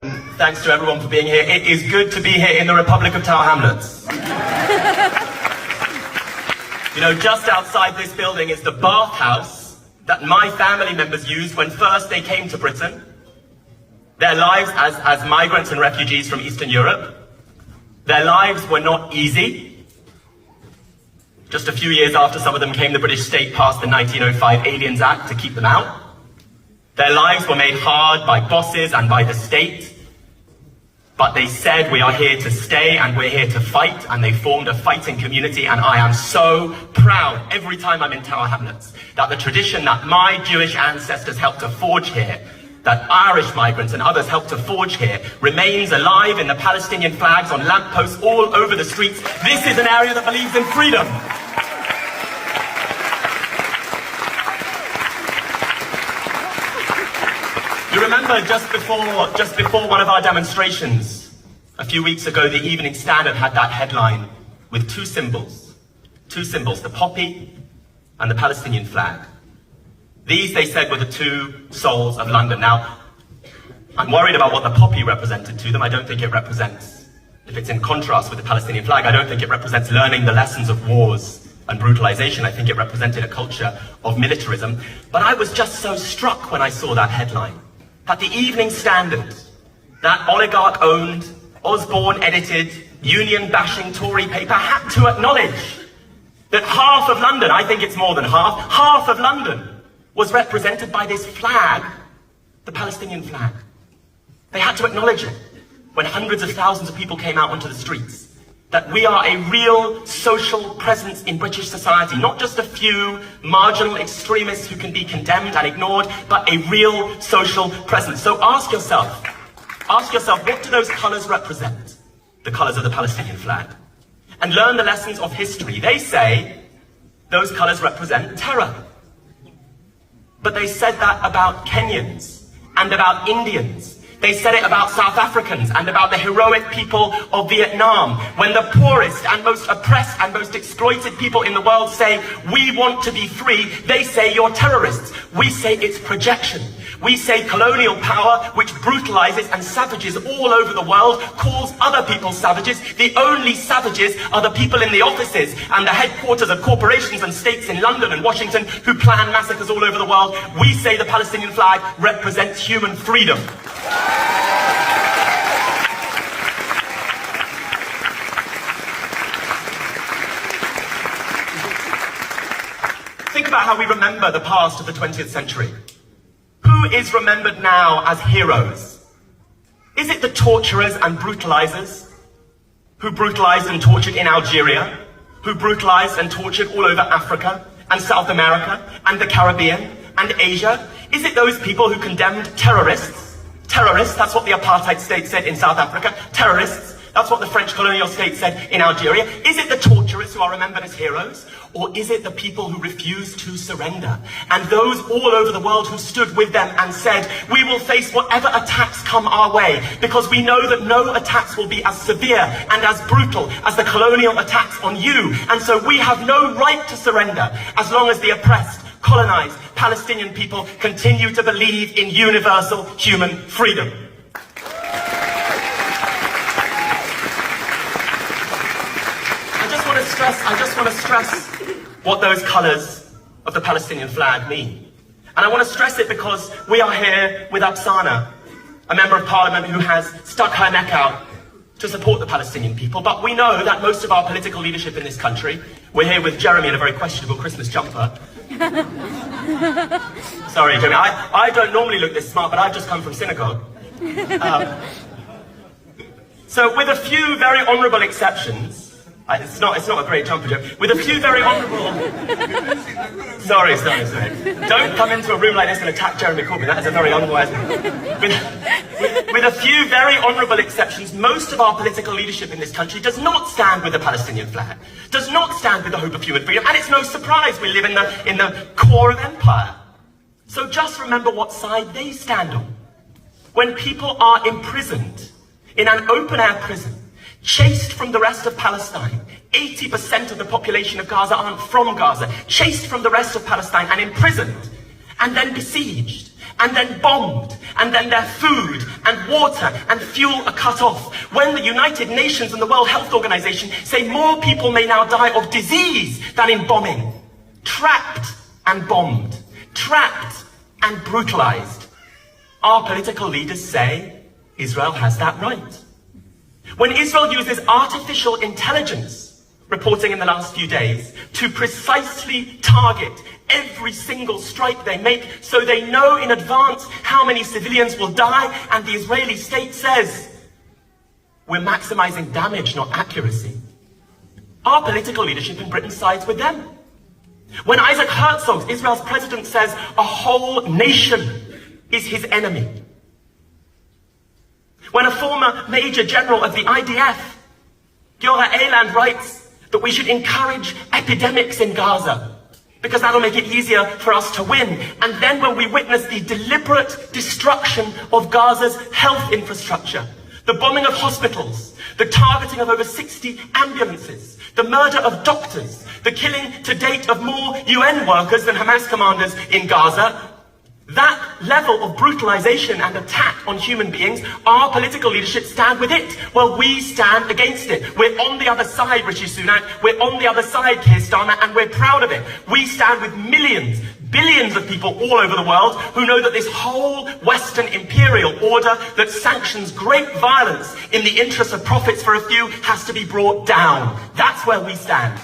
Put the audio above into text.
Thanks to everyone for being here. It is good to be here in the Republic of Tower Hamlets. You know, just outside this building is the bathhouse that my family members used when first they came to Britain. Their lives as migrants and refugees from Eastern Europe, their lives were not easy. Just a few years after some of them came, the British state passed the 1905 Aliens Act to keep them out. Their lives were made hard by bosses and by the state. But they said, we are here to stay and we're here to fight, and they formed a fighting community, and I am so proud every time I'm in Tower Hamlets that the tradition that my Jewish ancestors helped to forge here, that Irish migrants and others helped to forge here, remains alive in the Palestinian flags on lampposts all over the streets. This is an area that believes in freedom. You remember just before one of our demonstrations, a few weeks ago, the Evening Standard had that headline with two symbols, the poppy and the Palestinian flag. These, they said, were the two souls of London. Now, I'm worried about what the poppy represented to them. I don't think it represents, if it's in contrast with the Palestinian flag, I don't think it represents learning the lessons of wars and brutalization. I think it represented a culture of militarism. But I was just so struck when I saw that headline, that the Evening Standard, that oligarch-owned, Osborne-edited, union-bashing Tory paper, had to acknowledge that half of London, I think it's more than half of London was represented by this flag, the Palestinian flag. They had to acknowledge it when hundreds of thousands of people came out onto the streets, that we are a real social presence in British society, not just a few marginal extremists who can be condemned and ignored, but a real social presence. So ask yourself, what do those colours represent? The colours of the Palestinian flag. And learn the lessons of history. They say those colours represent terror. But they said that about Kenyans and about Indians. They said it about South Africans and about the heroic people of Vietnam. When the poorest and most oppressed and most exploited people in the world say, we want to be free, they say you're terrorists. We say it's projection. We say colonial power, which brutalizes and savages all over the world, calls other people savages. The only savages are the people in the offices and the headquarters of corporations and states in London and Washington who plan massacres all over the world. We say the Palestinian flag represents human freedom. Think about how we remember the past of the 20th century. Who is remembered now as heroes? Is it the torturers and brutalizers who brutalized and tortured in Algeria, who brutalized and tortured all over Africa and South America and the Caribbean and Asia? Is it those people who condemned terrorists? Terrorists, that's what the apartheid state said in South Africa. Terrorists, that's what the French colonial state said in Algeria. Is it the torturers who are remembered as heroes? Or is it the people who refused to surrender? And those all over the world who stood with them and said, we will face whatever attacks come our way, because we know that no attacks will be as severe and as brutal as the colonial attacks on you. And so we have no right to surrender as long as the oppressed, colonized Palestinian people continue to believe in universal human freedom. I just want to stress what those colours of the Palestinian flag mean. And I want to stress it because we are here with Oksana, a member of parliament who has stuck her neck out to support the Palestinian people. But we know that most of our political leadership in this country, we're here with Jeremy in a very questionable Christmas jumper. Sorry, Jeremy, I don't normally look this smart, but I've just come from synagogue. So with a few very honourable exceptions, it's not a great jumper joke. With a few very honourable... Sorry. Don't come into a room like this and attack Jeremy Corbyn. That is a very unwise move. With a few very honourable exceptions, most of our political leadership in this country does not stand with the Palestinian flag, does not stand with the hope of human freedom, and it's no surprise we live in the core of empire. So just remember what side they stand on. When people are imprisoned in an open-air prison, chased from the rest of Palestine. 80% of the population of Gaza aren't from Gaza. Chased from the rest of Palestine and imprisoned, and then besieged, and then bombed, and then their food and water and fuel are cut off. When the United Nations and the World Health Organization say more people may now die of disease than in bombing. Trapped and bombed. Trapped and brutalized. Our political leaders say Israel has that right. When Israel uses artificial intelligence, reporting in the last few days, to precisely target every single strike they make so they know in advance how many civilians will die, and the Israeli state says, we're maximizing damage, not accuracy. Our political leadership in Britain sides with them. When Isaac Herzog, Israel's president, says a whole nation is his enemy. When a former major general of the IDF, Giora Eiland, writes that we should encourage epidemics in Gaza because that'll make it easier for us to win. And then when we witness the deliberate destruction of Gaza's health infrastructure, the bombing of hospitals, the targeting of over 60 ambulances, the murder of doctors, the killing to date of more UN workers than Hamas commanders in Gaza, that level of brutalization and attack on human beings, our political leadership stand with it. Well, we stand against it. We're on the other side, Rishi Sunak. We're on the other side, Keir Starmer, and we're proud of it. We stand with millions, billions of people all over the world who know that this whole Western imperial order that sanctions great violence in the interest of profits for a few has to be brought down. That's where we stand.